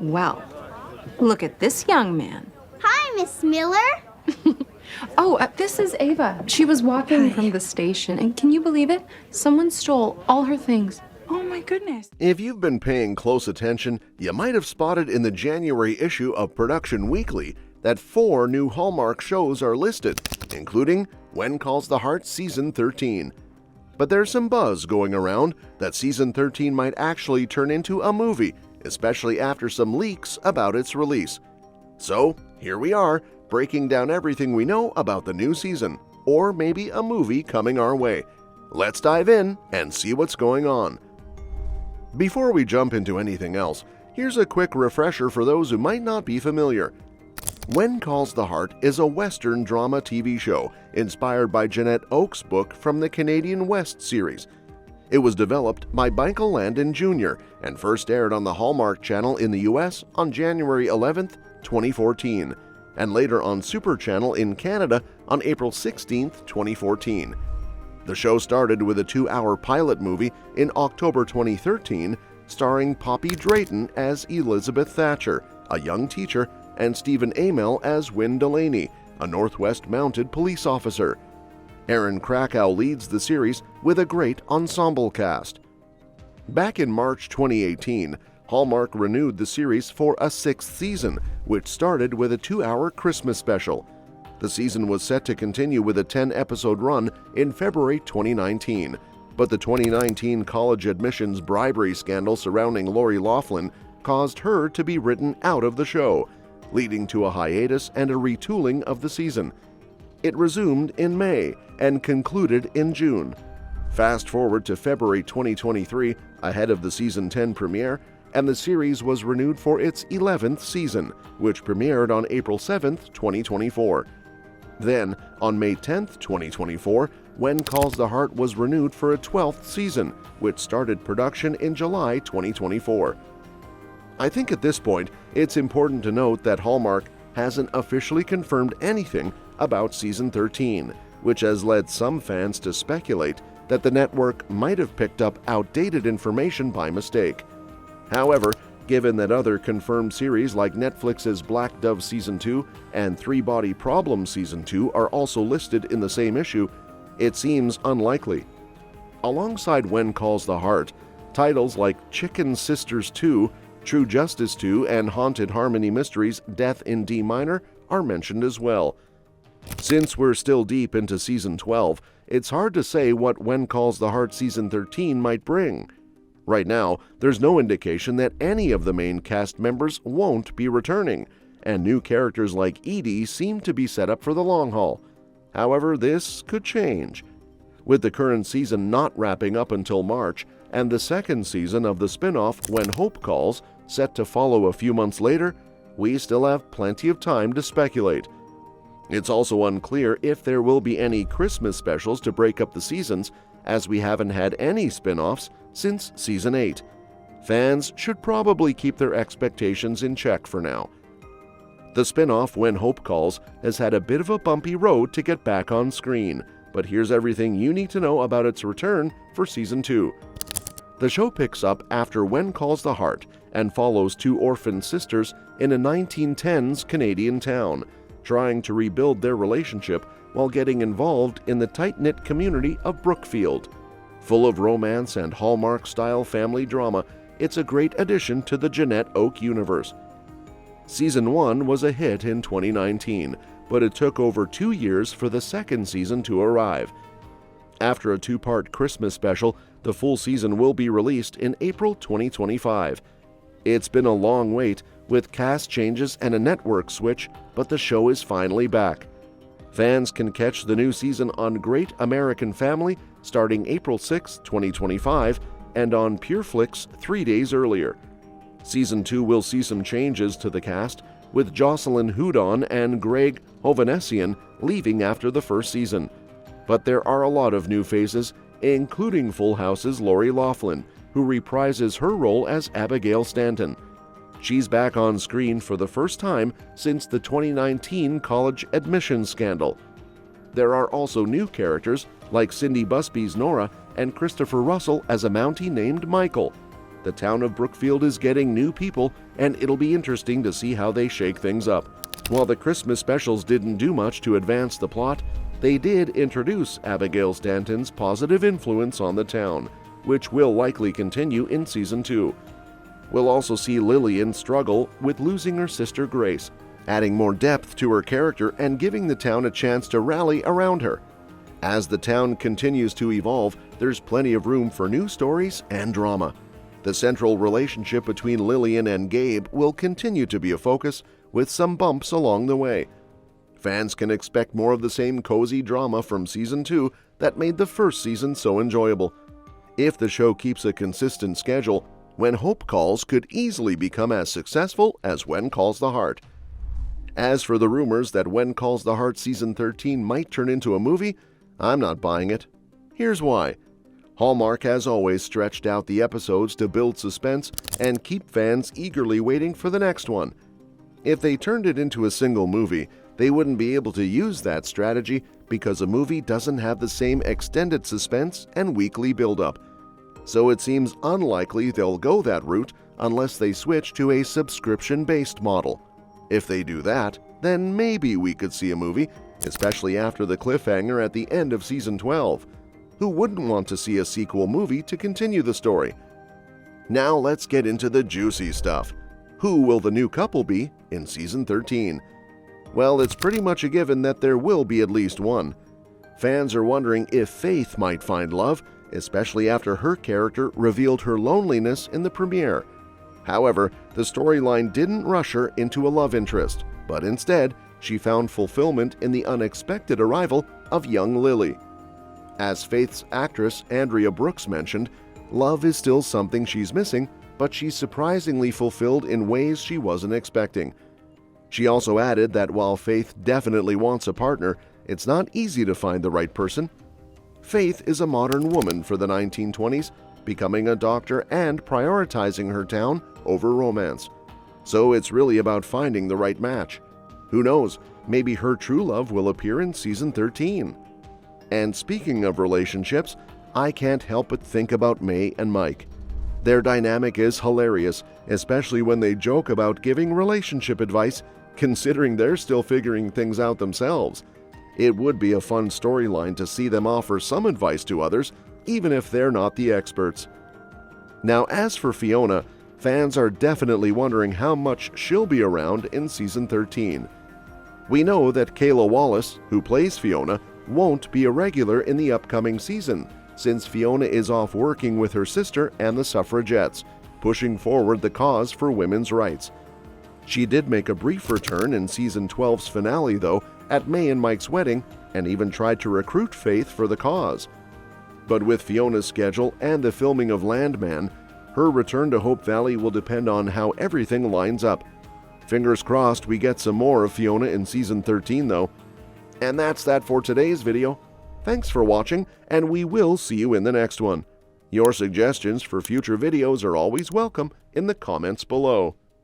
Well, look at this young man. Hi, Miss Miller. This is Ava. She was walking from the station, and can you believe it? Someone stole all her things. Oh my goodness. If you've been paying close attention, you might have spotted in the January issue of Production Weekly that 4 new Hallmark shows are listed, including When Calls the Heart Season 13. But there's some buzz going around that Season 13 might actually turn into a movie, especially after some leaks about its release. So, here we are, breaking down everything we know about the new season, or maybe a movie coming our way. Let's dive in and see what's going on. Before we jump into anything else, here's a quick refresher for those who might not be familiar. When Calls the Heart is a Western drama TV show inspired by Janette Oke's book from the Canadian West series. It was developed by Michael Landon Jr. and first aired on the Hallmark Channel in the US on January 11, 2014, and later on Super Channel in Canada on April 16, 2014. The show started with a 2-hour pilot movie in October 2013, starring Poppy Drayton as Elizabeth Thatcher, a young teacher, and Stephen Amell as Wynne Delaney, a Northwest Mounted police officer. Aaron Krakow leads the series with a great ensemble cast. Back in March 2018, Hallmark renewed the series for a 6th season, which started with a 2-hour Christmas special. The season was set to continue with a 10-episode run in February 2019, but the 2019 college admissions bribery scandal surrounding Lori Loughlin caused her to be written out of the show, leading to a hiatus and a retooling of the season. It resumed in May and concluded in June. Fast forward to February 2023, ahead of the season 10 premiere, and the series was renewed for its 11th season, which premiered on April 7, 2024. Then, on May 10, 2024, When Calls the Heart was renewed for a 12th season, which started production in July 2024. I think at this point, it's important to note that Hallmark hasn't officially confirmed anything about Season 13, which has led some fans to speculate that the network might have picked up outdated information by mistake. However, given that other confirmed series like Netflix's Black Dove Season 2 and Three Body Problem Season 2 are also listed in the same issue, it seems unlikely. Alongside When Calls the Heart, titles like Chicken Sisters 2, True Justice 2, and Haunted Harmony Mysteries Death in D Minor are mentioned as well. Since we're still deep into Season 12, it's hard to say what When Calls the Heart Season 13 might bring. Right now, there's no indication that any of the main cast members won't be returning, and new characters like Edie seem to be set up for the long haul. However, this could change. With the current season not wrapping up until March, and the second season of the spin-off When Hope Calls set to follow a few months later, we still have plenty of time to speculate. It's also unclear if there will be any Christmas specials to break up the seasons, as we haven't had any spin-offs since Season 8. Fans should probably keep their expectations in check for now. The spin-off When Hope Calls has had a bit of a bumpy road to get back on screen, but here's everything you need to know about its return for Season 2. The show picks up after When Calls the Heart and follows 2 orphan sisters in a 1910s Canadian town, trying to rebuild their relationship while getting involved in the tight-knit community of Brookfield. Full of romance and Hallmark-style family drama, it's a great addition to the Janette Oke universe. Season 1 was a hit in 2019, but it took over 2 years for the second season to arrive. After a 2-part Christmas special, the full season will be released in April 2025. It's been a long wait, with cast changes and a network switch, but the show is finally back. Fans can catch the new season on Great American Family starting April 6, 2025, and on PureFlix 3 days earlier. Season 2 will see some changes to the cast, with Jocelyn Houdon and Greg Hovanesian leaving after the first season. But there are a lot of new faces, including Full House's Lori Loughlin, who reprises her role as Abigail Stanton. She's back on screen for the first time since the 2019 college admissions scandal. There are also new characters like Cindy Busby's Nora and Christopher Russell as a Mountie named Michael. the town of Brookfield is getting new people, and it'll be interesting to see how they shake things up. While the Christmas specials didn't do much to advance the plot, they did introduce Abigail Stanton's positive influence on the town, which will likely continue in Season 2. We'll also see Lillian struggle with losing her sister Grace, adding more depth to her character and giving the town a chance to rally around her. As the town continues to evolve, there's plenty of room for new stories and drama. The central relationship between Lillian and Gabe will continue to be a focus, with some bumps along the way. Fans can expect more of the same cozy drama from Season 2 that made the first season so enjoyable. If the show keeps a consistent schedule, When Hope Calls could easily become as successful as When Calls the Heart. As for the rumors that When Calls the Heart Season 13 might turn into a movie, I'm not buying it. Here's why. Hallmark has always stretched out the episodes to build suspense and keep fans eagerly waiting for the next one. If they turned it into a single movie, they wouldn't be able to use that strategy because a movie doesn't have the same extended suspense and weekly build-up. So it seems unlikely they'll go that route unless they switch to a subscription-based model. If they do that, then maybe we could see a movie, especially after the cliffhanger at the end of Season 12. Who wouldn't want to see a sequel movie to continue the story? Now let's get into the juicy stuff. Who will the new couple be in Season 13? Well, it's pretty much a given that there will be at least one. Fans are wondering if Faith might find love, especially after her character revealed her loneliness in the premiere. However, the storyline didn't rush her into a love interest, but instead, she found fulfillment in the unexpected arrival of young Lily. As Faith's actress Andrea Brooks mentioned, love is still something she's missing, but she's surprisingly fulfilled in ways she wasn't expecting. She also added that while Faith definitely wants a partner, it's not easy to find the right person. Faith is a modern woman for the 1920s, becoming a doctor and prioritizing her town over romance. So it's really about finding the right match. Who knows, maybe her true love will appear in Season 13. And speaking of relationships, I can't help but think about May and Mike. Their dynamic is hilarious, especially when they joke about giving relationship advice, considering they're still figuring things out themselves. It would be a fun storyline to see them offer some advice to others, even if they're not the experts. Now, as for Fiona, fans are definitely wondering how much she'll be around in Season 13. We know that Kayla Wallace, who plays Fiona, won't be a regular in the upcoming season, since Fiona is off working with her sister and the suffragettes, pushing forward the cause for women's rights. She did make a brief return in Season 12's finale, though, at May and Mike's wedding, and even tried to recruit Faith for the cause. But with Fiona's schedule and the filming of Landman, her return to Hope Valley will depend on how everything lines up. Fingers crossed we get some more of Fiona in Season 13, though. And that's that for today's video. Thanks for watching, and we will see you in the next one. Your suggestions for future videos are always welcome in the comments below.